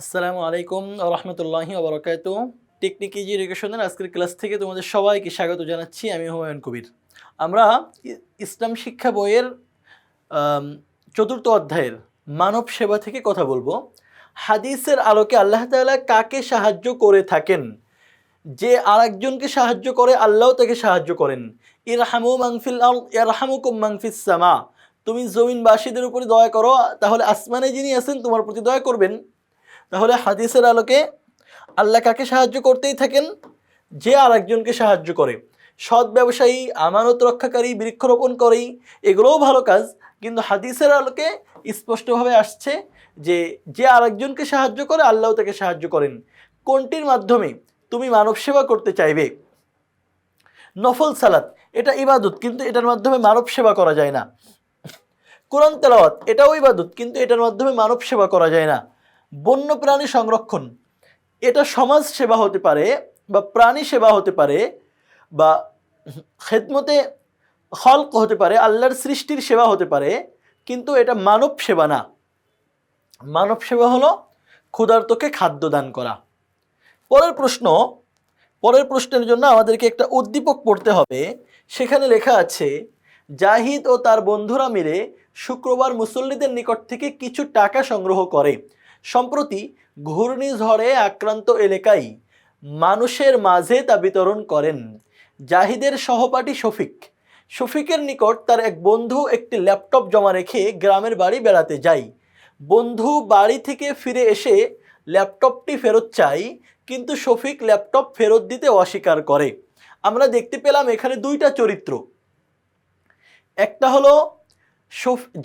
আসসালামু আলাইকুম রহমতুল্লাহি ওবরাকাতু। টেকনিক ইজি এডুকেশনের আজকের ক্লাস থেকে তোমাদের সবাইকে স্বাগত জানাচ্ছি। আমি হুমায়ুন কবির। আমরা ইসলাম শিক্ষা বইয়ের চতুর্থ অধ্যায়ের মানব সেবা থেকে কথা বলবো। হাদিসের আলোকে আল্লাহ তাআলা কাকে সাহায্য করে থাকেন? যে আরেকজনকে সাহায্য করে আল্লাহও তাকে সাহায্য করেন। ইরহামু মাংফিল আরদ ইয়ারহামুকুম মাংফিস সামা। তুমি জমিনবাসীদের উপরে দয়া করো, তাহলে আসমানে যিনি আছেন তোমার প্রতি দয়া করবেন। তাহলে হাদিসের আলোকে আল্লাহ কাকে সাহায্য করতেই থাকেন? যে আরেকজনকে সাহায্য করে। সৎ ব্যবসায়ী, আমানত রক্ষাকারী, বৃক্ষরোপণ করেই, এগুলোও ভালো কাজ, কিন্তু হাদিসের আলোকে স্পষ্টভাবে আসছে যে যে আরেকজনকে সাহায্য করে আল্লাহ তাকে সাহায্য করেন। কোনটির মাধ্যমে তুমি মানব সেবা করতে চাইবে? নফল সালাত এটা ইবাদত, কিন্তু এটার মাধ্যমে মানব সেবা করা যায় না। কোরআন তেলাওয়াত এটাও ইবাদত, কিন্তু এটার মাধ্যমে মানব সেবা করা যায় না। বন্য প্রাণী সংরক্ষণ এটা সমাজ সেবা হতে পারে, বা প্রাণী সেবা হতে পারে, বা খেদমতে খলক হতে পারে, আল্লাহর সৃষ্টির সেবা হতে পারে, কিন্তু এটা মানব সেবা না। মানব সেবা হলো ক্ষুধার্তকে খাদ্য দান করা। পরের প্রশ্নের জন্য আমাদেরকে একটা উদ্দীপক পড়তে হবে। সেখানে লেখা আছে, জাহিদ ও তার বন্ধুরা মিলে শুক্রবার মুসল্লিদের নিকট থেকে কিছু টাকা সংগ্রহ করে। সম্প্রতি ঘূর্ণিঝড়ে আক্রান্ত এলাকায় মানুষের মাঝে তা বিতরণ করেন। জাহিদের সহপাঠী শফিকের নিকট তার এক বন্ধু একটি ল্যাপটপ জমা রেখে গ্রামের বাড়ি বেড়াতে যায়। বন্ধু বাড়ি থেকে ফিরে এসে ল্যাপটপটি ফেরত চায়, কিন্তু শফিক ল্যাপটপ ফেরত দিতে অস্বীকার করে। আমরা দেখতে পেলাম এখানে দুইটা চরিত্র। একটা হলো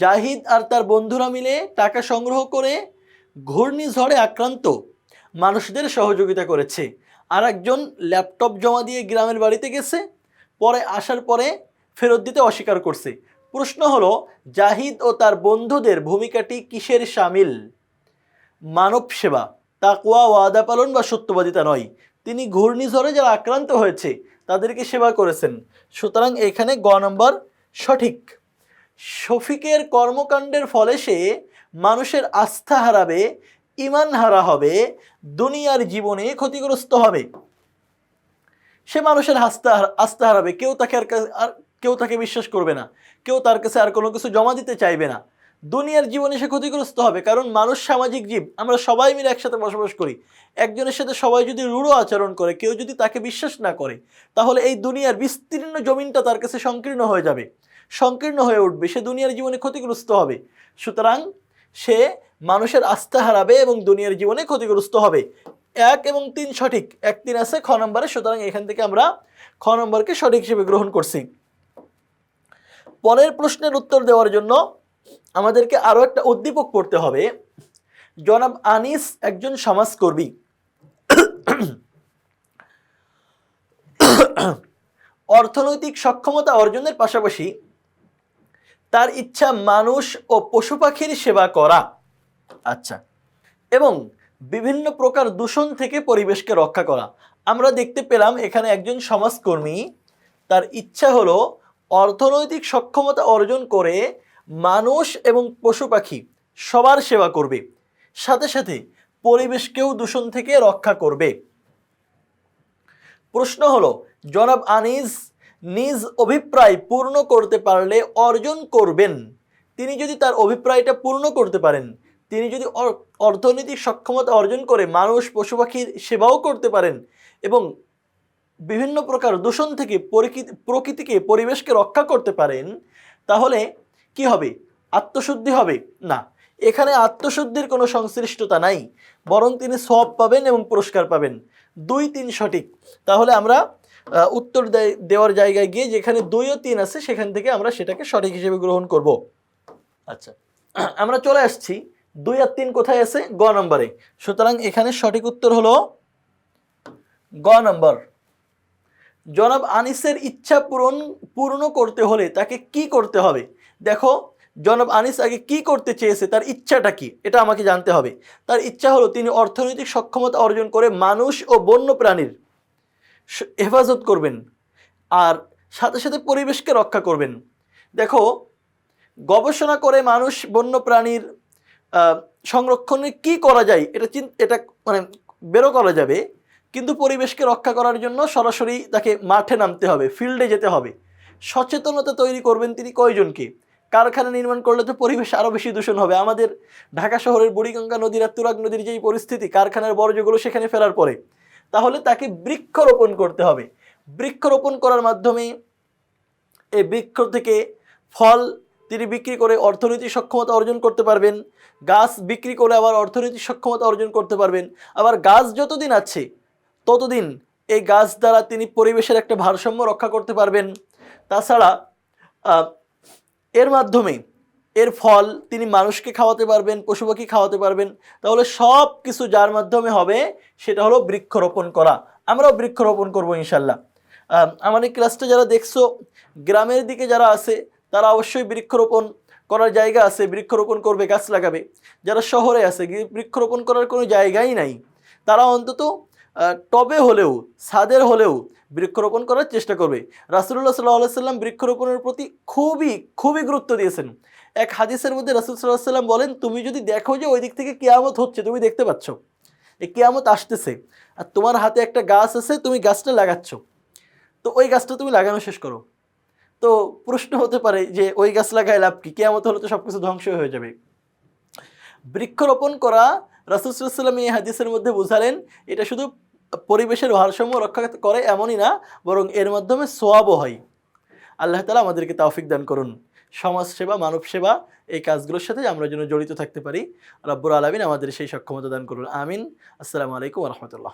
জাহিদ আর তার বন্ধুরা মিলে টাকা সংগ্রহ করে ঘূর্ণিঝড়ে আক্রান্ত মানুষদের সহযোগিতা করেছে। আর একজন ল্যাপটপ জমা দিয়ে গ্রামের বাড়িতে গেছে, পরে আসার পরে ফেরত দিতে অস্বীকার করছে। প্রশ্ন হলো, জাহিদ ও তার বন্ধুদের ভূমিকাটি কিসের শামিল? মানব সেবা, তাকওয়া, ওয়াদা পালন বা সত্যবাদিতা নয়। তিনি ঘূর্ণিঝড়ে যারা আক্রান্ত হয়েছে তাদেরকে সেবা করেছেন, সুতরাং এখানে গ নম্বর সঠিক। শফিকের কর্মকাণ্ডের ফলে সে মানুষের আস্থা হারাবে, ইমান হারা হবে, দুনিয়ার জীবনে ক্ষতিগ্রস্ত হবে। সে মানুষের আস্থা হারাবে, কেউ তাকে বিশ্বাস করবে না, কেউ তার কাছে আর কোনো কিছু জমা দিতে চাইবে না। দুনিয়ার জীবনে সে ক্ষতিগ্রস্ত হবে, কারণ মানুষ সামাজিক জীব, আমরা সবাই মিলে একসাথে বসবাস করি। একজনের সাথে সবাই যদি রূঢ় আচরণ করে, কেউ যদি তাকে বিশ্বাস না করে, তাহলে এই দুনিয়ার বিস্তীর্ণ জমিনটা তার কাছে সংকীর্ণ হয়ে যাবে, সংকীর্ণ হয়ে উঠবে, সে দুনিয়ার জীবনে ক্ষতিগ্রস্ত হবে। সুতরাং সে মানুষের আস্থা হারাবে এবং দুনিয়ার জীবনে ক্ষতিগ্রস্ত হবে। 1 এবং 3 সঠিক, 1 3 আছে খ নম্বরে, সুতরাং এখান থেকে আমরা খ নম্বরকে সঠিক হিসেবে গ্রহণ করছি। পরের প্রশ্নের উত্তর দেওয়ার জন্য আমাদেরকে আরো একটা উদ্দীপক পড়তে হবে। জনাব আনিস একজন সমাজকর্মী। অর্থনৈতিক সক্ষমতা অর্জনের পাশাপাশি তার ইচ্ছা মানুষ ও পশু পাখির সেবা করা। আচ্ছা, এবং বিভিন্ন প্রকার দূষণ থেকে পরিবেশকে রক্ষা করা। আমরা দেখতে পেলাম এখানে একজন সমাজকর্মী, তার ইচ্ছা হলো অর্থনৈতিক সক্ষমতা অর্জন করে মানুষ এবং পশু পাখি সবার সেবা করবে, সাথে সাথে পরিবেশকেও দূষণ থেকে রক্ষা করবে। প্রশ্ন হলো, জনাব আনিস নিজ অভিপ্রায় পূর্ণ করতে পারলে অর্জন করবেন। তিনি যদি তার অভিপ্রায়টা পূর্ণ করতে পারেন, তিনি যদি অর্থনৈতিক সক্ষমতা অর্জন করে মানুষ পশু পাখির সেবাও করতে পারেন এবং বিভিন্ন প্রকার দূষণ থেকে প্রকৃতিকে পরিবেশকে রক্ষা করতে পারেন, তাহলে কি হবে? আত্মশুদ্ধি হবে না। এখানে আত্মশুদ্ধির কোনো সংশ্লিষ্টতা নাই, বরং তিনি সওয়াব পাবেন এবং পুরস্কার পাবেন। 2 3 সঠিক। তাহলে আমরা উত্তর দেওয়ার জায়গায় গিয়ে যেখানে 2 ও 3 আছে সেখান থেকে আমরা সেটাকে সঠিক হিসেবে গ্রহণ করব। আচ্ছা, আমরা চলে আসছি 2 আর 3 কোথায় আছে? গ নম্বরে। সুতরাং এখানে সঠিক উত্তর হলো গ নম্বর। জনাব আনিসের ইচ্ছা পূর্ণ করতে হলে তাকে কি করতে হবে? দেখো, জনাব আনিস আগে কি করতে চেয়েছে, তার ইচ্ছাটা কি, এটা আমাকে জানতে হবে। তার ইচ্ছা হলো তিনি অর্থনৈতিক সক্ষমতা অর্জন করে মানুষ ও বন্য প্রাণীর হেফাজত করবেন আর সাথে সাথে পরিবেশকে রক্ষা করবেন। দেখো, গবেষণা করে মানুষ বন্য প্রাণীর সংরক্ষণে কি করা যায় এটা মানে বেরো করা যাবে, কিন্তু পরিবেশকে রক্ষা করার জন্য সরাসরি তাকে মাঠে নামতে হবে, ফিল্ডে যেতে হবে। সচেতনতা তৈরি করবেন তিনি কয়জনকে? কারখানা নির্মাণ করলে তো পরিবেশ আরও বেশি দূষণ হবে। আমাদের ঢাকা শহরের বুড়িগঙ্গা নদীর আর তুরাগ নদীর যেই পরিস্থিতি, কারখানার বর্জ্যগুলো সেখানে ফেরার পরে, তাহলে তাকে বৃক্ষরোপণ করতে হবে। বৃক্ষরোপণ করার মাধ্যমে এই বৃক্ষ থেকে ফল তিনি বিক্রি করে অর্থনৈতিক সক্ষমতা অর্জন করতে পারবেন, গাছ বিক্রি করে আবার অর্থনৈতিক সক্ষমতা অর্জন করতে পারবেন। আবার গাছ যতদিন আছে ততদিন এই গাছ দ্বারা তিনি পরিবেশের একটা ভারসাম্য রক্ষা করতে পারবেন। তাছাড়া এর মাধ্যমে এর ফল তিনি মানুষকে খাওয়াতে পারবেন, পশু পাখি খাওয়াতে পারবেন। তাহলে সব কিছু যার মাধ্যমে হবে সেটা হলো বৃক্ষরোপণ করা। আমরাও বৃক্ষরোপণ করবো ইনশাল্লাহ। আমাদের ক্লাসটা যারা দেখছো, গ্রামের দিকে যারা আছে তারা অবশ্যই বৃক্ষরোপণ করার জায়গা আছে, বৃক্ষরোপণ করবে, গাছ লাগাবে। যারা শহরে আছে, বৃক্ষরোপণ করার কোনো জায়গাই নাই, তারা অন্তত টবে হলেও ছাদের হলেও বৃক্ষরোপণ করার চেষ্টা করবে। রাসূলুল্লাহ সাল্লাল্লাহু আলাইহি সাল্লাম বৃক্ষরোপণের প্রতি খুবই গুরুত্ব দিয়েছেন। এক হাদিসের মধ্যে রাসূল সাল্লাল্লাহু আলাইহি সাল্লাম বলেন, তুমি যদি দেখো যে ওই দিক থেকে কিয়ামত হচ্ছে, তুমি দেখতে পাচ্ছ এই কিয়ামত আসতেছে, আর তোমার হাতে একটা গাছ আছে, তুমি গাছটা লাগাচ্ছ, তো ওই গাছটা তুমি লাগানো শেষ করো। তো প্রশ্ন হতে পারে যে ওই গাছ লাগায় লাভ কি? কিয়ামত হলে তো সব কিছু ধ্বংস হয়ে যাবে। বৃক্ষরোপণ করা রাসূল সাল্লাল্লাহু আলাইহি ওয়াসাল্লাম এই হাদিসের মধ্যে বুঝালেন, এটা শুধু পরিবেশের ভারসাম্য রক্ষা করে এমনই না, বরং এর মাধ্যমে সওয়াবও হয়। আল্লাহ তাআলা আমাদেরকে তৌফিক দান করুন। সমাজ সেবা, মানব সেবা, এই কাজগুলোর সাথে আমরা যেন জড়িত থাকতে পারি। রব্বুল আলামিন আমাদের সেই সক্ষমতা দান করুন। আমিন। আসসালামু আলাইকুম ওয়া রাহমাতুল্লাহ।